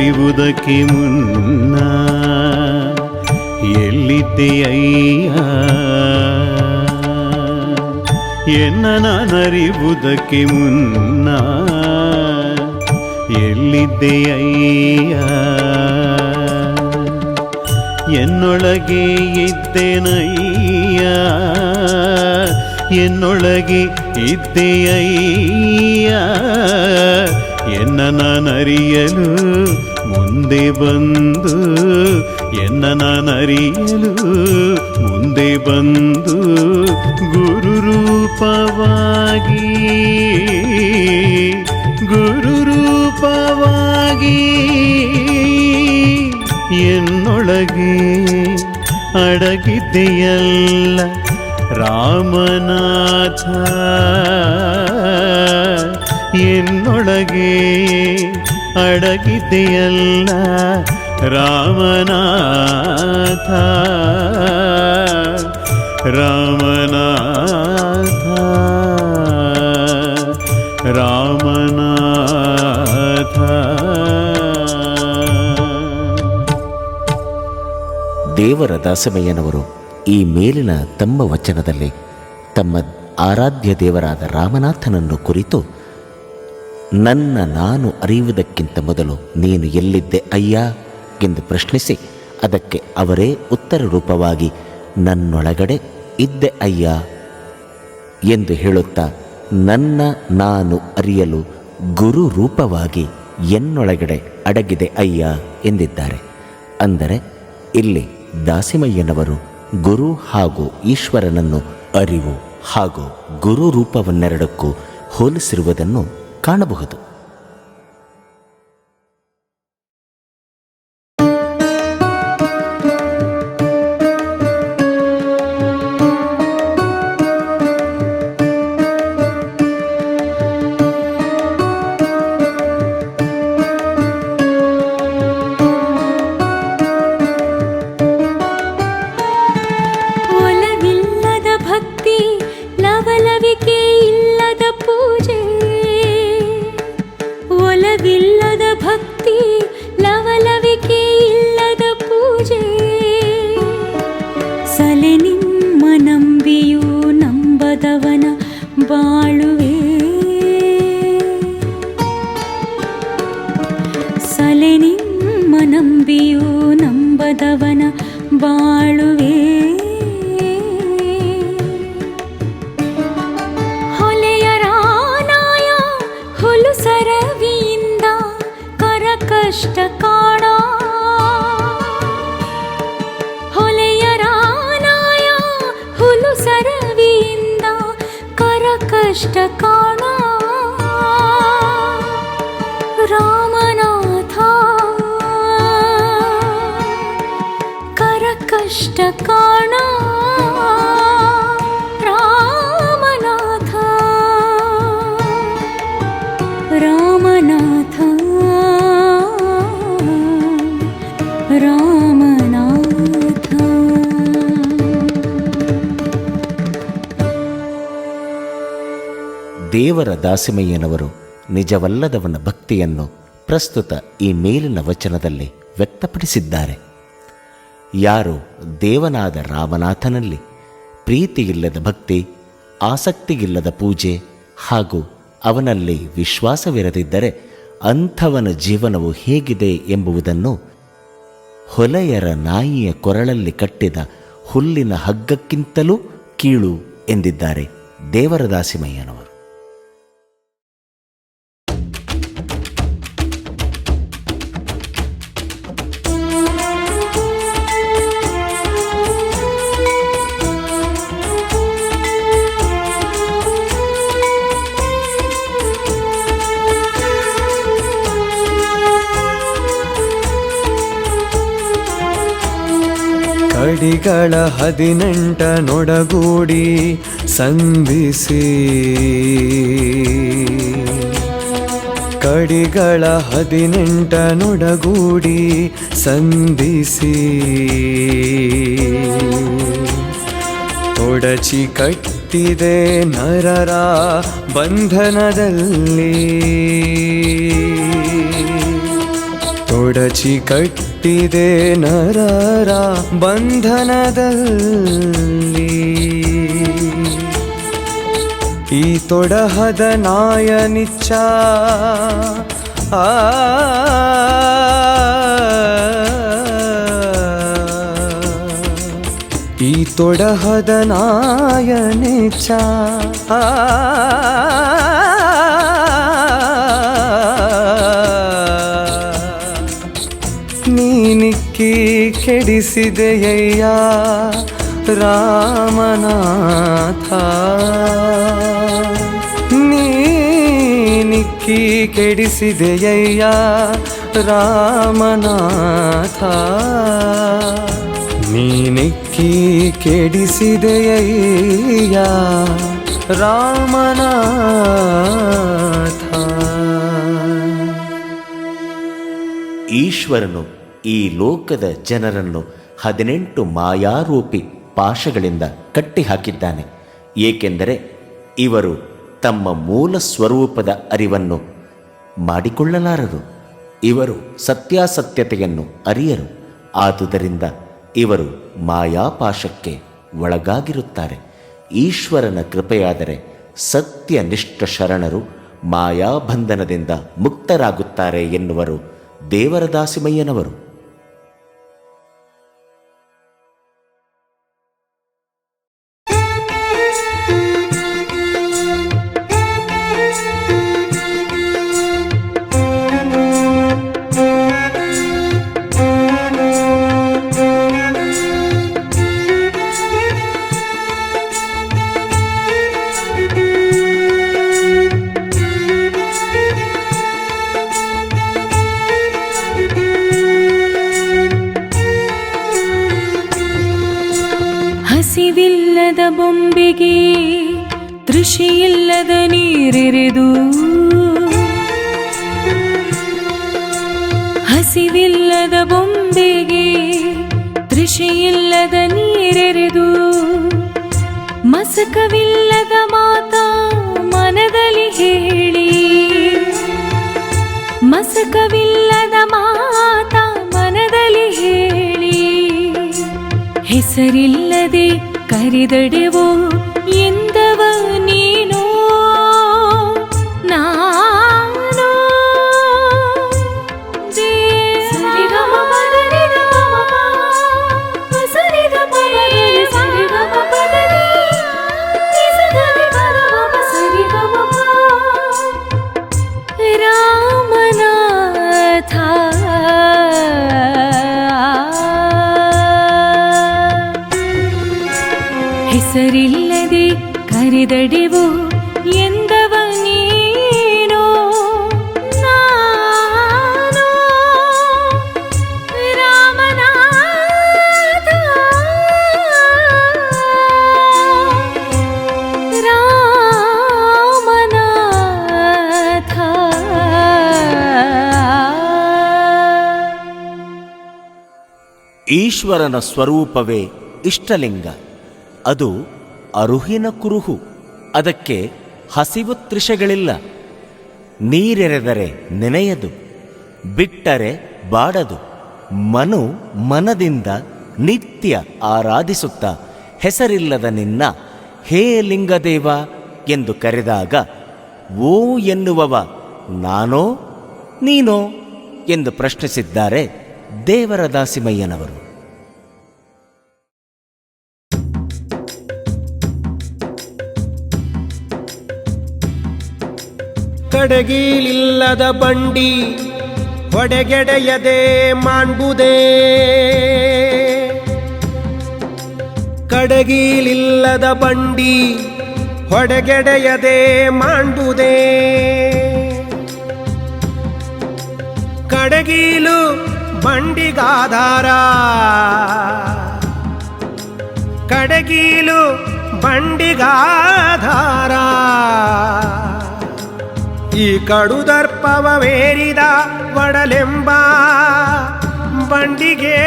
ನಾನರಿವುದಕ್ಕೆ ಮುನ್ನ ಎಲ್ಲಿದ್ದೆಯಯ್ಯ ಎನ್ನ ನಾನರಿವುದಕ್ಕೆ ಮುನ್ನ ಎಲ್ಲಿದ್ದೆಯಯ್ಯ ಎನ್ನೊಳಗೆ ಇದ್ದೆನಯ್ಯ ಎನ್ನೊಳಗೆ ಇದ್ದೆಯಯ್ಯ ಎನ್ನ ನಾನರಿಯಲು ಮುಂದೆ ಬಂದು ಎನ್ನ ನಾನರಿಯಲು ಮುಂದೆ ಬಂದು ಗುರುರೂಪವಾಗಿ ಎನ್ನೊಳಗೆ ಅಡಗಿದ್ದೆಯಲ್ಲ ರಾಮನಾಥ ಎನ್ನೊಳಗೆ ಅಡಗಿದ್ದೆಯಲ್ಲ ರಾಮನಾಥ ರಾಮನಾಥ ರಾಮನಾಥ. ದೇವರ ದಾಸಮಯ್ಯನವರು ಈ ಮೇಲಿನ ತಮ್ಮ ವಚನದಲ್ಲಿ ತಮ್ಮ ಆರಾಧ್ಯ ದೇವರಾದ ರಾಮನಾಥನನ್ನು ಕುರಿತು ನನ್ನ ನಾನು ಅರಿಯುವುದಕ್ಕಿಂತ ಮೊದಲು ನೀನು ಎಲ್ಲಿದ್ದೆ ಅಯ್ಯ ಎಂದು ಪ್ರಶ್ನಿಸಿ ಅದಕ್ಕೆ ಅವರೇ ಉತ್ತರ ರೂಪವಾಗಿ ನನ್ನೊಳಗಡೆ ಇದ್ದೆ ಅಯ್ಯ ಎಂದು ಹೇಳುತ್ತಾ ನನ್ನ ನಾನು ಅರಿಯಲು ಗುರು ರೂಪವಾಗಿ ಎನ್ನೊಳಗಡೆ ಅಡಗಿದೆ ಅಯ್ಯ ಎಂದಿದ್ದಾರೆ. ಅಂದರೆ ಇಲ್ಲಿ ದಾಸಿಮಯ್ಯನವರು ಗುರು ಹಾಗೂ ಈಶ್ವರನನ್ನು ಅರಿವು ಹಾಗೂ ಗುರು ರೂಪವನ್ನೆರಡಕ್ಕೂ ಹೋಲಿಸಿರುವುದನ್ನು ಕಾಣಬಹುದು. ದೇವರ ದಾಸಿಮಯ್ಯನವರು ನಿಜವಲ್ಲದವನ ಭಕ್ತಿಯನ್ನು ಪ್ರಸ್ತುತ ಈ ಮೇಲಿನ ವಚನದಲ್ಲಿ ವ್ಯಕ್ತಪಡಿಸಿದ್ದಾರೆ. ಯಾರು ದೇವನಾದ ರಾಮನಾಥನಲ್ಲಿ ಪ್ರೀತಿಯಿಲ್ಲದ ಭಕ್ತಿ, ಆಸಕ್ತಿಯಿಲ್ಲದ ಪೂಜೆ ಹಾಗೂ ಅವನಲ್ಲಿ ವಿಶ್ವಾಸವಿರದಿದ್ದರೆ ಅಂಥವನ ಜೀವನವು ಹೇಗಿದೆ ಎಂಬುದನ್ನು ಹೊಲೆಯರ ನಾಯಿಯ ಕೊರಳಲ್ಲಿ ಕಟ್ಟಿದ ಹುಲ್ಲಿನ ಹಗ್ಗಕ್ಕಿಂತಲೂ ಕೀಳು ಎಂದಿದ್ದಾರೆ ದೇವರ ದಾಸಿಮಯ್ಯನವರು. ಕಡಿಗಳ 18 ನೊಡಗೂಡಿ ಸಂಧಿಸಿ, ಕಡಿಗಳ 18 ನೊಡಗೂಡಿ ಸಂಧಿಸಿ, ತೊಡಚಿ ಕಟ್ಟಿದೆ ನರರ ಬಂಧನದಲ್ಲಿ, ಕೊಡಚಿ ಕಟ್ಟಿದೆ ನರರ ಬಂಧನದಲ್ಲಿ. ಈ ತೊಡಹದ ನಾಯನಿಚ್ಛ ಈ ತೊಡಹದ ನಾಯನಿಚ್ಛ ನೀನಿಕ್ಕಿ ಕೆಡಿಸಿದೆಯಯ್ಯ ರಾಮನಾಥ, ನೀನಿಕ್ಕಿ ಕೆಡಿಸಿದೆಯಯ್ಯ ರಾಮನಾಥ, ನೀನಿಕ್ಕಿ ಕೆಡಿಸಿದೆಯಯ್ಯ ರಾಮನಾಥ. ಈಶ್ವರನು ಈ ಲೋಕದ ಜನರನ್ನು 18 ಮಾಯಾರೂಪಿ ಪಾಶಗಳಿಂದ ಕಟ್ಟಿಹಾಕಿದ್ದಾನೆ. ಏಕೆಂದರೆ ಇವರು ತಮ್ಮ ಮೂಲ ಸ್ವರೂಪದ ಅರಿವನ್ನು ಮಾಡಿಕೊಳ್ಳಲಾರರು. ಇವರು ಸತ್ಯಾಸತ್ಯತೆಯನ್ನು ಅರಿಯರು. ಆದುದರಿಂದ ಇವರು ಮಾಯಾಪಾಶಕ್ಕೆ ಒಳಗಾಗಿರುತ್ತಾರೆ. ಈಶ್ವರನ ಕೃಪೆಯಾದರೆ ಸತ್ಯನಿಷ್ಠ ಶರಣರು ಮಾಯಾಬಂಧನದಿಂದ ಮುಕ್ತರಾಗುತ್ತಾರೆ ಎನ್ನುವರು ದೇವರ ದಾಸಿಮಯ್ಯನವರು. ಹಸಿವಿಲ್ಲದ ಬೊಂಬೆಗೆ ತೃಷಿಯಿಲ್ಲದ ನೀರೆರೆದು, ಹಸಿವಿಲ್ಲದ ಬೊಂಬೆಗೆ ತೃಷಿಯಿಲ್ಲದ ನೀರೆರೆದು, ಮಸಕವಿಲ್ಲದ ಮಾತಾ ಮನದಲ್ಲಿ ಹೇಳಿ, ಮಸಕವಿಲ್ಲದ ಮಾತಾ ಮನದಲ್ಲಿ ಹೇಳಿ, ಹೆಸರಿಲ್ಲದೆ ಕರೆದಡೆವೋ ಎಂದವ ನೀನು ನಾನು ರಾಮನಾಥ. ಹೆಸರಿಲ್ಲದೆ ಕರೆದಡೆವು ಎಂದವ ನೀನು ನಾನು ರಾಮನಾಥ. ರಾಮನಾಥ. ಈಶ್ವರನ ಸ್ವರೂಪವೇ ಇಷ್ಟಲಿಂಗ. ಅದು ಅರುಹಿನ ಕುರುಹು. ಅದಕ್ಕೆ ಹಸಿವು ತೃಷೆಗಳಿಲ್ಲ. ನೀರೆರೆದರೆ ನೆನೆಯದು, ಬಿಟ್ಟರೆ ಬಾಡದು. ಮನು ಮನದಿಂದ ನಿತ್ಯ ಆರಾಧಿಸುತ್ತಾ ಹೆಸರಿಲ್ಲದ ನಿನ್ನ ಹೇ ಲಿಂಗದೇವ ಎಂದು ಕರೆದಾಗ ಓ ಎನ್ನುವವ ನಾನೋ ನೀನೋ ಎಂದು ಪ್ರಶ್ನಿಸಿದ್ದಾರೆ ದೇವರ ದಾಸಿಮಯ್ಯನವರು. ಕಡಗಿಲಿಲ್ಲದ ಬಂಡಿ ಹೊಡೆಗೆಡೆಯದೆ ಮಾಣ್ಬುದೇ, ಕಡಗಿಲಿಲ್ಲದ ಬಂಡಿ ಹೊಡೆಗೆಡೆಯದೆ ಮಾಣ್ಬುದೇ, ಕಡಗಿಲು ಬಂಡಿಗಾಧಾರ, ಕಡಗಿಲು ಬಂಡಿಗಾಧಾರ. ಈ ಕಡುದರ್ಪವೇರಿದ ಒಡಲೆಂಬ ಬಂಡಿಗೆ,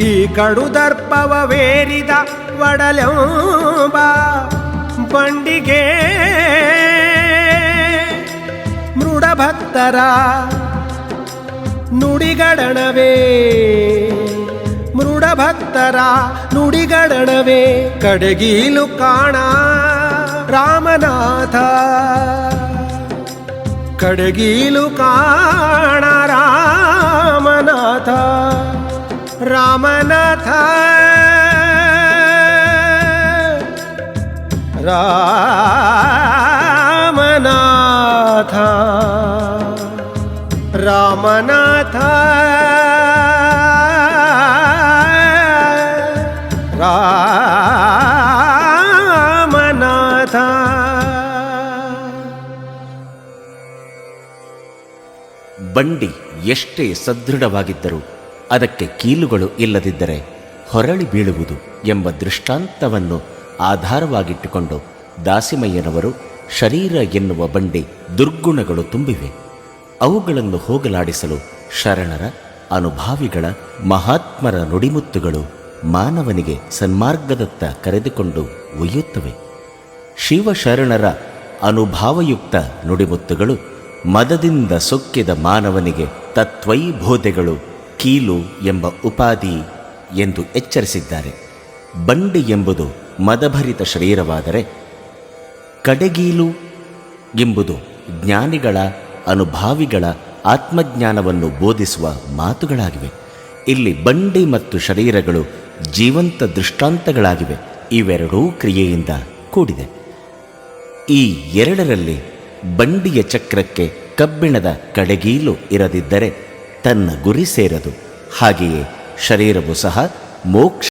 ಈ ಕಡುದರ್ಪವೇರಿದ ಒಡಲೆಂಬ ಬಂಡಿಗೆ, ಮೃಡ ಮೃಡಭಕ್ತರ ನುಡಿಗಡಣವೇ ಮೃಡಭಕ್ತರ ನುಡಿಗಡಣವೇ ಕಡೆಗೀಲು ಕಾಣ ರಾಮನಾಥ ಕಡೆಗೀಲು ಕಾಣ ರಾಮನಾಥ ರಾಮನಾಥ ರಾಮನಾಥ ರಾಮನಾಥ ರಾಮನಾಥ. ಬಂಡಿ ಎಷ್ಟೇ ಸದೃಢವಾಗಿದ್ದರೂ ಅದಕ್ಕೆ ಕೀಲುಗಳು ಇಲ್ಲದಿದ್ದರೆ ಹೊರಳಿ ಬೀಳುವುದು ಎಂಬ ದೃಷ್ಟಾಂತವನ್ನು ಆಧಾರವಾಗಿಟ್ಟುಕೊಂಡು ದಾಸಿಮಯ್ಯನವರು ಶರೀರ ಎನ್ನುವ ಬಂಡಿ ದುರ್ಗುಣಗಳು ತುಂಬಿವೆ, ಅವುಗಳನ್ನು ಹೋಗಲಾಡಿಸಲು ಶರಣರ ಅನುಭಾವಿಗಳ ಮಹಾತ್ಮರ ನುಡಿಮುತ್ತುಗಳು ಮಾನವನಿಗೆ ಸನ್ಮಾರ್ಗದತ್ತ ಕರೆದುಕೊಂಡು ಒಯ್ಯುತ್ತವೆ. ಶಿವಶರಣರ ಅನುಭಾವಯುಕ್ತ ನುಡಿಮುತ್ತುಗಳು ಮದದಿಂದ ಸೊಕ್ಕಿದ ಮಾನವನಿಗೆ ತತ್ವೈಬೋಧೆಗಳು ಕೀಲು ಎಂಬ ಉಪಾಧಿ ಎಂದು ಎಚ್ಚರಿಸಿದ್ದಾರೆ. ಬಂಡಿ ಎಂಬುದು ಮದಭರಿತ ಶರೀರವಾದರೆ ಕಡೆಗೀಲು ಎಂಬುದು ಜ್ಞಾನಿಗಳ ಅನುಭಾವಿಗಳ ಆತ್ಮಜ್ಞಾನವನ್ನು ಬೋಧಿಸುವ ಮಾತುಗಳಾಗಿವೆ. ಇಲ್ಲಿ ಬಂಡಿ ಮತ್ತು ಶರೀರಗಳು ಜೀವಂತ ದೃಷ್ಟಾಂತಗಳಾಗಿವೆ. ಇವೆರಡೂ ಕ್ರಿಯೆಯಿಂದ ಕೂಡಿದೆ. ಈ ಎರಡರಲ್ಲಿ ಬಂಡಿಯ ಚಕ್ರಕ್ಕೆ ಕಬ್ಬಿಣದ ಕಡೆಗೀಲು ಇರದಿದ್ದರೆ ತನ್ನ ಗುರಿ ಸೇರದು. ಹಾಗೆಯೇ ಶರೀರವು ಸಹ ಮೋಕ್ಷ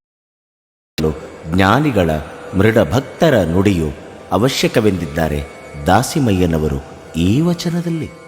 ಜ್ಞಾನಿಗಳ ಮೃಡಭಕ್ತರ ನುಡಿಯು ಅವಶ್ಯಕವೆಂದಿದ್ದಾರೆ ದಾಸಿಮಯ್ಯನವರು ಈ ವಚನದಲ್ಲಿ.